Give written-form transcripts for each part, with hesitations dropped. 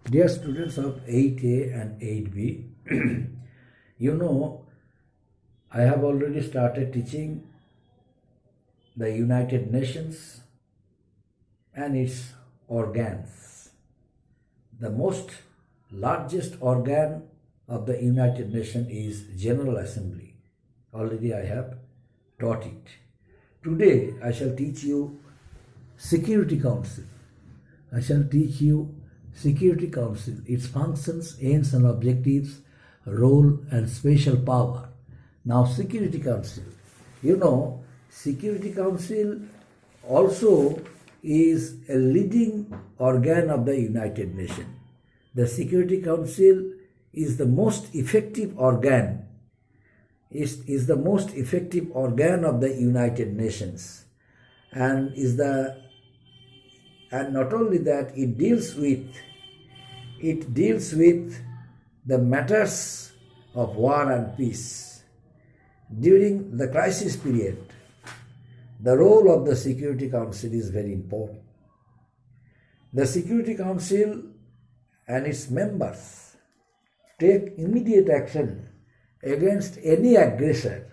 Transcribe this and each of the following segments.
Dear students of 8A and 8B, you know, I have already started teaching the United Nations and its organs. The most largest organ of the United Nations is General Assembly. Already I have taught it. Today I shall teach you Security Council. I shall teach you Security Council, its functions, aims and objectives, role and special power. Now Security Council. You know, Security Council also is a leading organ of the United Nations. The Security Council is the most effective organ, is the most effective organ of the United Nations, and not only that, it deals with the matters of war and peace. During the crisis period, the role of the Security Council is very important. The Security Council and its members take immediate action against any aggressor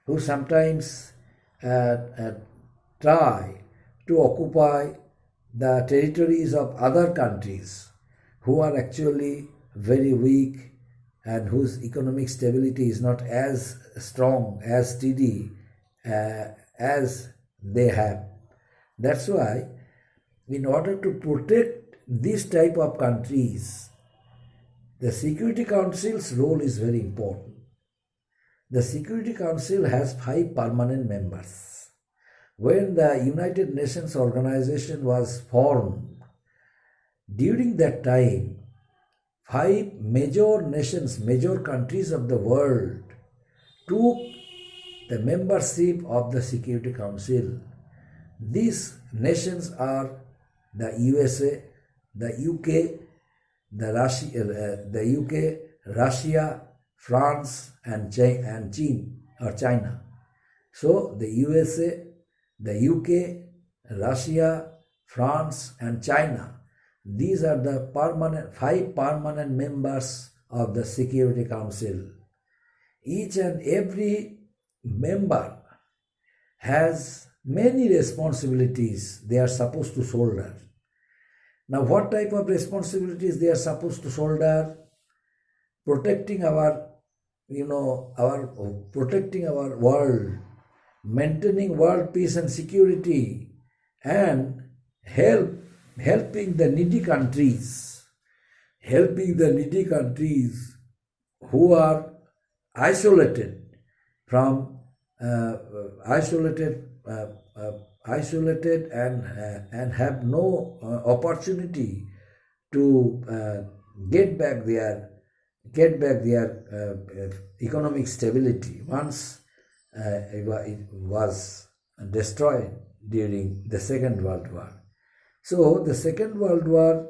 who sometimes try to occupy the territories of other countries who are actually very weak and whose economic stability is not as strong, as steady as they have. That's why, in order to protect this type of countries, the Security Council's role is very important. The Security Council has 5 permanent members. When the United Nations organization was formed, during that time, 5 major nations, major countries of the world took the membership of the Security Council. These nations are the USA, the UK, Russia, France, and China. So the USA, the UK, Russia, France, and China. These are the 5 permanent members of the Security Council. Each and every member has many responsibilities they are supposed to shoulder. Now, what type of responsibilities they are supposed to shoulder? Protecting our world, maintaining world peace and security, and helping the needy countries who are isolated and have no opportunity to get back their economic stability once it was destroyed during the Second World War. So the Second World War,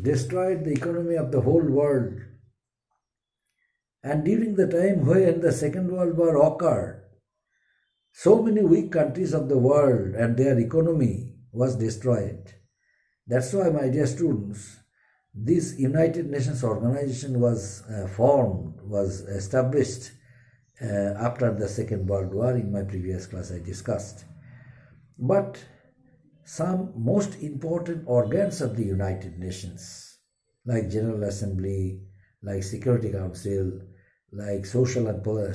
destroyed the economy of the whole world. And during the time when the Second World War occurred, so many weak countries of the world and their economy was destroyed. That's why, my dear students, this United Nations organization was established after the Second World War. In my previous class I discussed. But some most important organs of the United Nations, like General Assembly, like Security Council, like Social and Political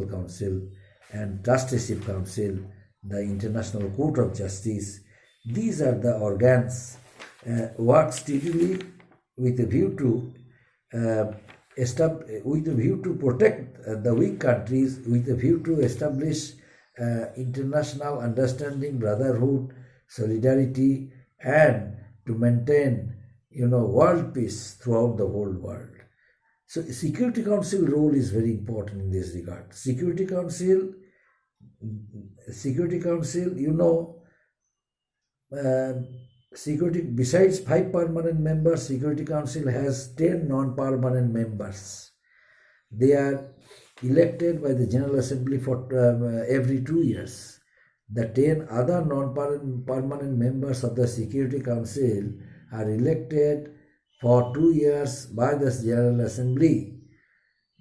Council, and Trusteeship Council, the International Court of Justice, these are the organs work steadily with a view to protect the weak countries, with a view to establish international understanding, brotherhood, solidarity, and to maintain world peace throughout the whole world. So Security Council role is very important in this regard. Security Council, besides 5 permanent members, Security Council has 10 non-permanent members. They are elected by the General Assembly for every 2 years. The 10 other non-permanent members of the Security Council are elected for 2 years by the General Assembly.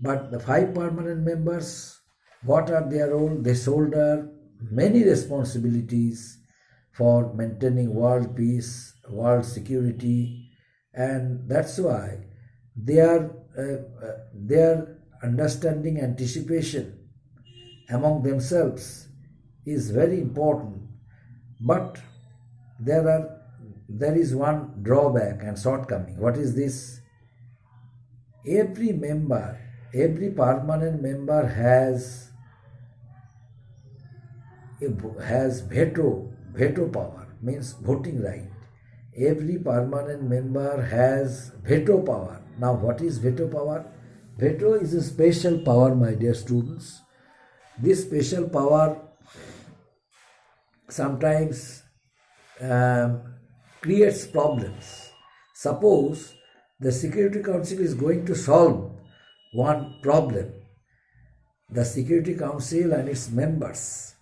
But the 5 permanent members, what are their role? They shoulder many responsibilities for maintaining world peace, world security, and that's why their understanding, anticipation among themselves is very important. But there is one drawback and shortcoming. What is this? Every permanent member has veto power, means voting right. Every permanent member has veto power. Now, what is veto power? Veto is a special power, my dear students. This special power sometimes creates problems. Suppose the Security Council is going to solve one problem. The Security Council and its members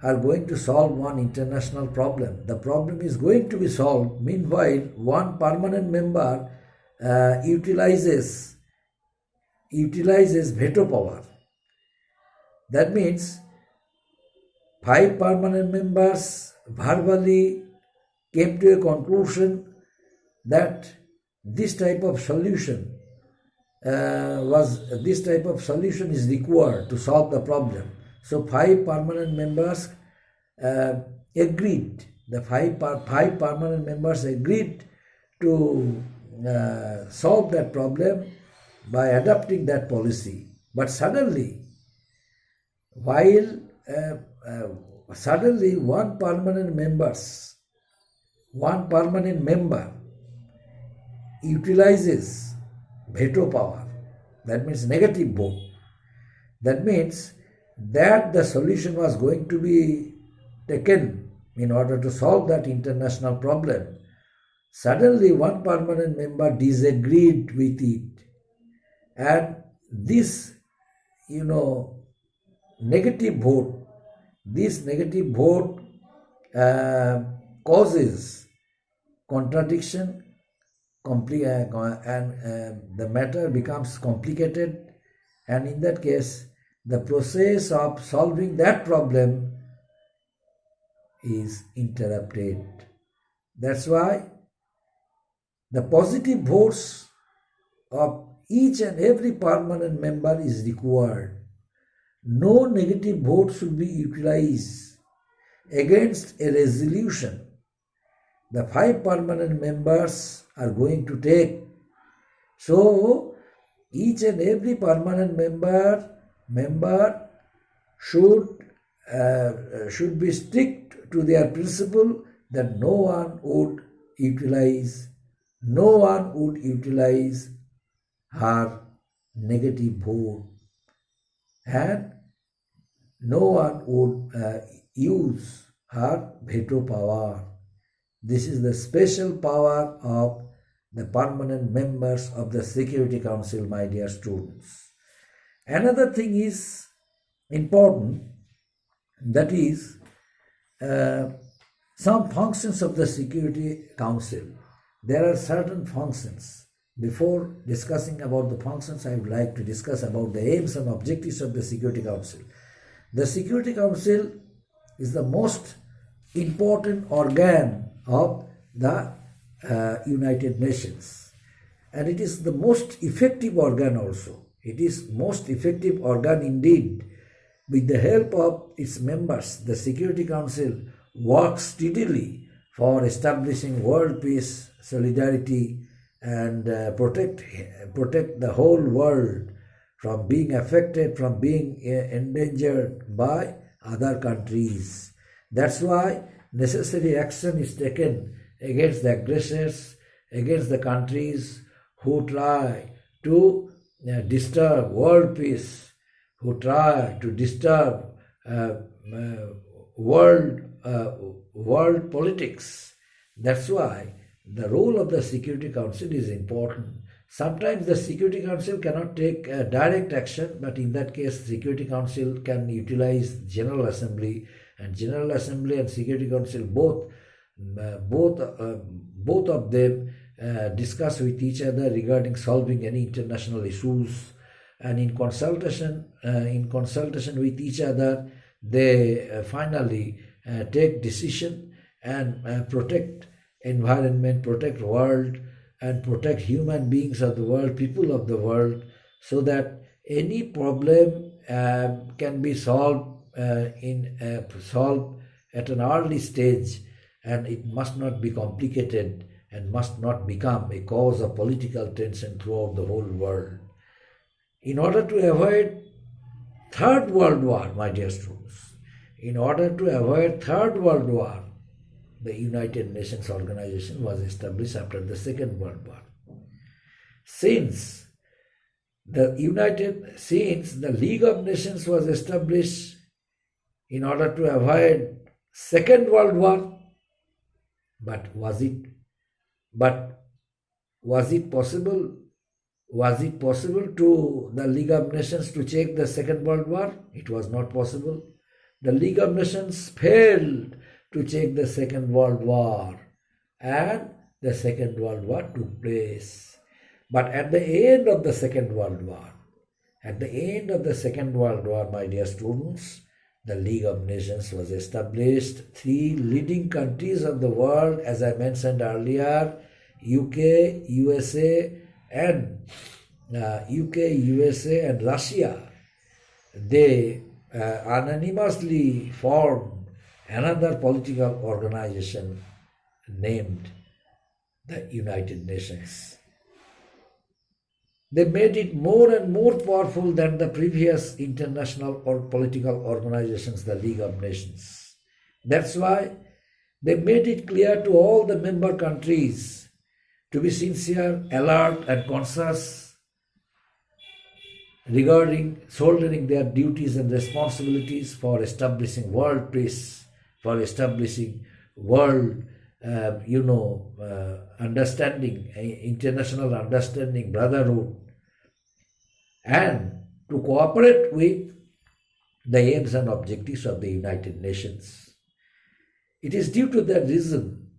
are going to solve one international problem. The problem is going to be solved. Meanwhile, one permanent member utilizes veto power. That means 5 permanent members verbally came to a conclusion that this type of solution is required to solve the problem. So 5 permanent members agreed. The 5 permanent members agreed to solve that problem by adopting that policy. But suddenly, one permanent member utilizes veto power, that means negative vote. That means that the solution was going to be taken in order to solve that international problem. Suddenly one permanent member disagreed with it, and this negative vote causes contradiction, and the matter becomes complicated, and in that case the process of solving that problem is interrupted. That's why the positive votes of each and every permanent member is required. No negative vote should be utilized against a resolution the 5 permanent members are going to take. So each and every permanent member should be strict to their principle that no one would utilize her negative vote, and no one would use her veto power. This is the special power of the permanent members of the Security Council, my dear students. Another thing is important, that is some functions of the Security Council. There are certain functions. Before discussing about the functions, I would like to discuss about the aims and objectives of the Security Council. The Security Council is the most important organ of the United Nations, and it is the most effective organ also. It is most effective organ indeed. With the help of its members, the Security Council works steadily for establishing world peace, solidarity, and protect the whole world from being affected, from being endangered by other countries. That's why necessary action is taken against the aggressors, against the countries who try to disturb world peace, who try to disturb world politics. That's why the role of the Security Council is important. Sometimes the Security Council cannot take direct action, but in that case, Security Council can utilize General Assembly and General Assembly and Security Council both of them discuss with each other regarding solving any international issues, and in consultation with each other, they finally take decision and protect environment, protect world, and protect human beings of the world, people of the world, so that any problem can be solved solved at an early stage, and it must not be complicated and must not become a cause of political tension throughout the whole world. In order to avoid Third World War, my dear students, in order to avoid Third World War, the United Nations organization was established after the Second World War. Since the League of Nations was established in order to avoid Second World War, but was it possible? Was it possible to the League of Nations to check the Second World War? It was not possible. The League of Nations failed to check the Second World War, and the Second World War took place. But at the end of the Second World War, my dear students, the League of Nations was established. 3 leading countries of the world, as I mentioned earlier, UK, USA, and Russia, they unanimously formed another political organization named the United Nations. They made it more and more powerful than the previous international or political organizations, the League of Nations. That's why they made it clear to all the member countries to be sincere, alert, and conscious regarding shouldering their duties and responsibilities for establishing world peace, for establishing world understanding, international understanding, brotherhood, and to cooperate with the aims and objectives of the United Nations. It is due to that reason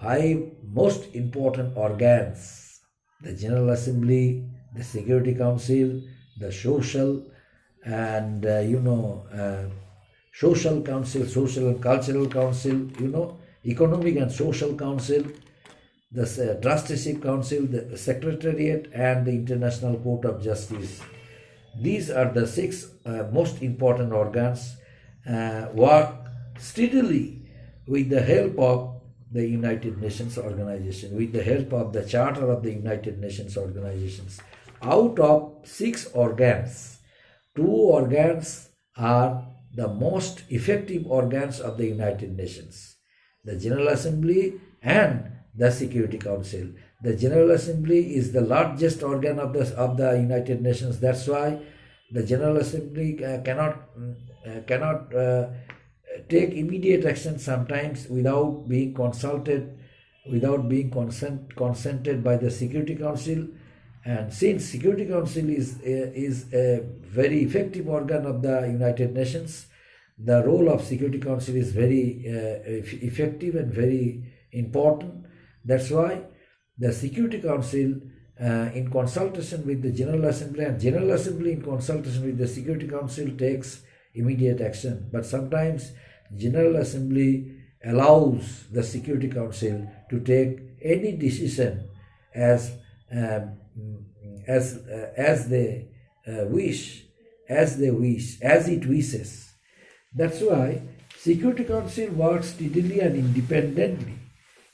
5 most important organs, the General Assembly, the Security Council, the Social and Social Council, Social and Cultural Council, Economic and Social Council, the Trusteeship Council, the Secretariat, and the International Court of Justice. These are the 6 most important organs work steadily with the help of the United Nations organization, with the help of the Charter of the United Nations organizations. Out of 6 organs, 2 organs are the most effective organs of the United Nations, the General Assembly and the Security Council. The General Assembly is the largest organ of the United Nations. That's why the General Assembly cannot take immediate action sometimes without being consulted, without being consented by the Security Council. And since Security Council is a very effective organ of the United Nations, the role of Security Council is very effective and very important. That's why the Security Council in consultation with the General Assembly and General Assembly in consultation with the Security Council takes immediate action. But sometimes General Assembly allows the Security Council to take any decision as they wish, as it wishes. That's why Security Council works steadily and independently.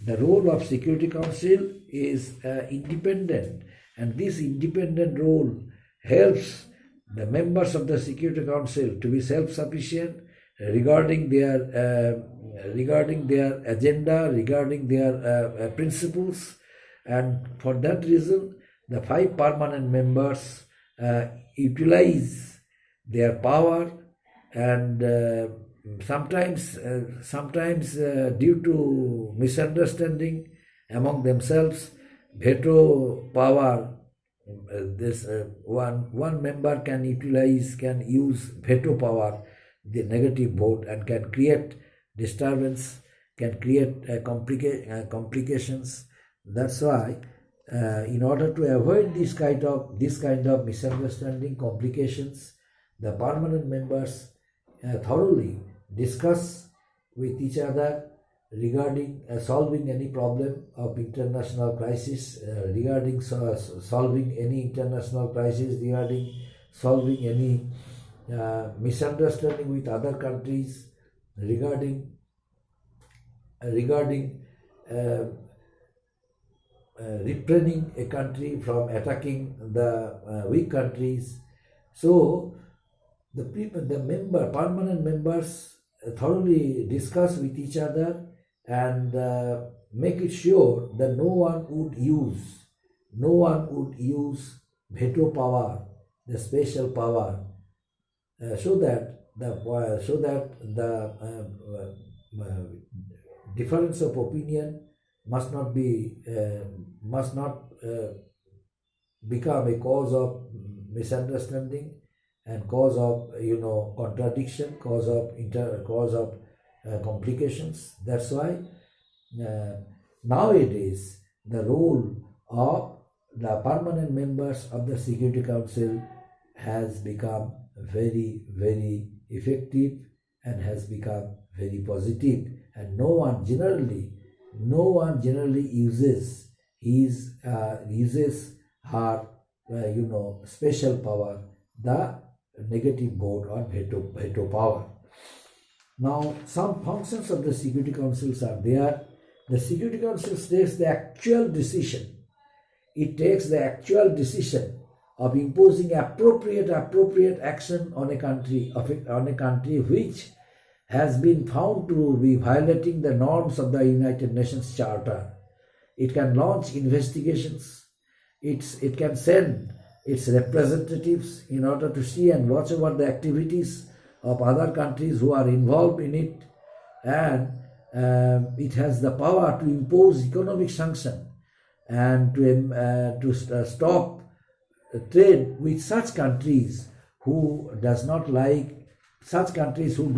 The role of Security Council is independent, and this independent role helps the members of the Security Council to be self-sufficient regarding their agenda, regarding their principles, and for that reason, the 5 permanent members utilize their power, and sometimes due to misunderstanding among themselves, veto power. One member can use veto power the negative vote and can create disturbance, can create complications. That's why, in order to avoid this kind of misunderstanding, complications, the permanent members thoroughly discuss with each other regarding solving any problem of international crisis, regarding solving any international crisis, regarding solving any misunderstanding with other countries, regarding restraining a country from attacking the weak countries. So the permanent members thoroughly discuss with each other and make it sure that no one would use veto power, the special power, so that the difference of opinion must not become a cause of misunderstanding and cause of contradiction, cause of complications. That's why nowadays the role of the permanent members of the Security Council has become very, very effective and has become very positive, and no one generally uses her special power, the negative vote or veto power. Now, some functions of the Security Councils are there. The Security Council takes the actual decision. It takes the actual decision of imposing appropriate action on a country which has been found to be violating the norms of the United Nations Charter. It can launch investigations. It can send its representatives in order to see and watch over the activities of other countries who are involved in it, and it has the power to impose economic sanction and to stop trade with such countries who do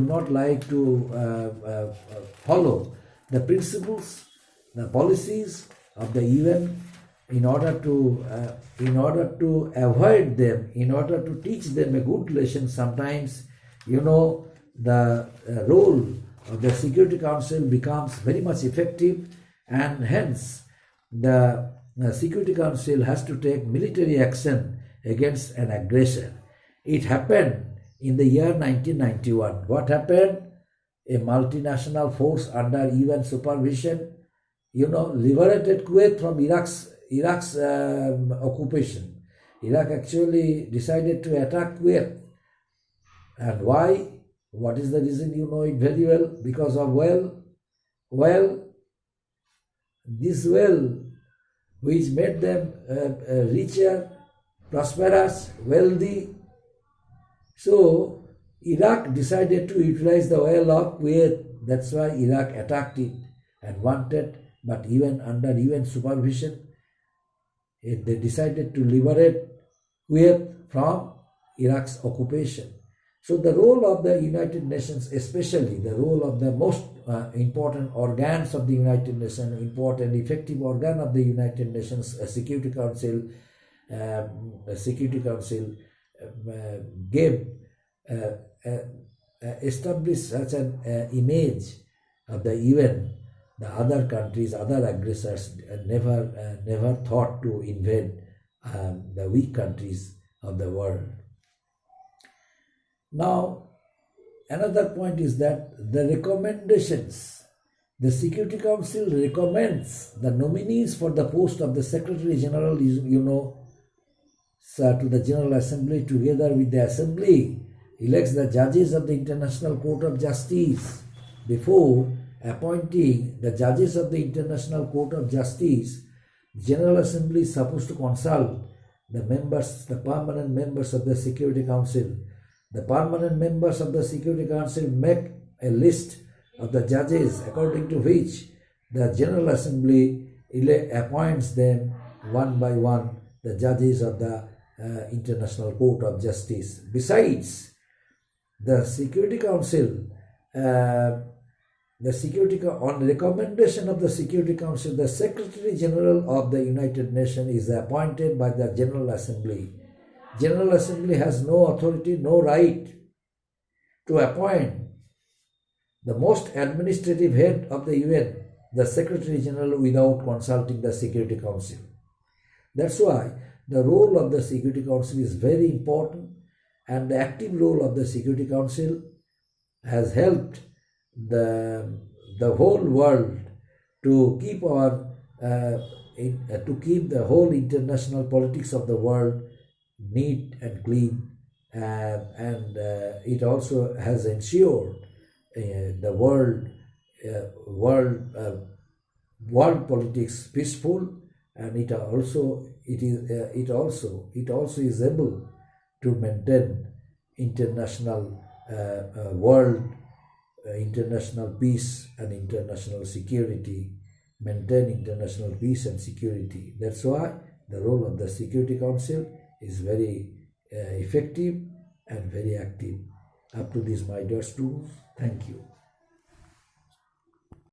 not like to follow the principles, the policies of the UN, in order to avoid them, in order to teach them a good lesson. Sometimes, the role of the Security Council becomes very much effective, and hence the Security Council has to take military action against an aggressor. It happened in the year 1991. What happened? A multinational force under UN supervision, liberated Kuwait from Iraq's occupation. Iraq actually decided to attack Kuwait. And why? What is the reason? You know it very well. Because of this well, which made them richer, prosperous, wealthy. So Iraq decided to utilize the oil of Kuwait. That's why Iraq attacked it and wanted, but even under UN supervision, they decided to liberate Kuwait from Iraq's occupation. So the role of the United Nations, especially the role of the most important organs of the United Nations, important effective organ of the United Nations, Security Council, established such an image of the UN. The other countries, other aggressors never thought to invade the weak countries of the world. Now, another point is that the recommendations, the Security Council recommends the nominees for the post of the Secretary General, to the General Assembly, together with the Assembly, elects the judges of the International Court of Justice. Before appointing the judges of the International Court of Justice, General Assembly is supposed to consult the permanent members of the Security Council. The permanent members of the Security Council make a list of the judges according to which the General Assembly appoints them one by one, the judges of the International Court of Justice. Besides, The Security Council, on recommendation of the Security Council, the Secretary General of the United Nations is appointed by the General Assembly. General Assembly has no authority, no right to appoint the most administrative head of the UN, the Secretary General, without consulting the Security Council. That's why the role of the Security Council is very important, and the active role of the Security Council has helped the whole world to keep the whole international politics of the world neat and clean, and it also has ensured the world politics peaceful, and it also is able to maintain international world international peace and international security, maintain international peace and security. That's why the role of the Security Council is very effective and very active. Up to this, my dear students, thank you.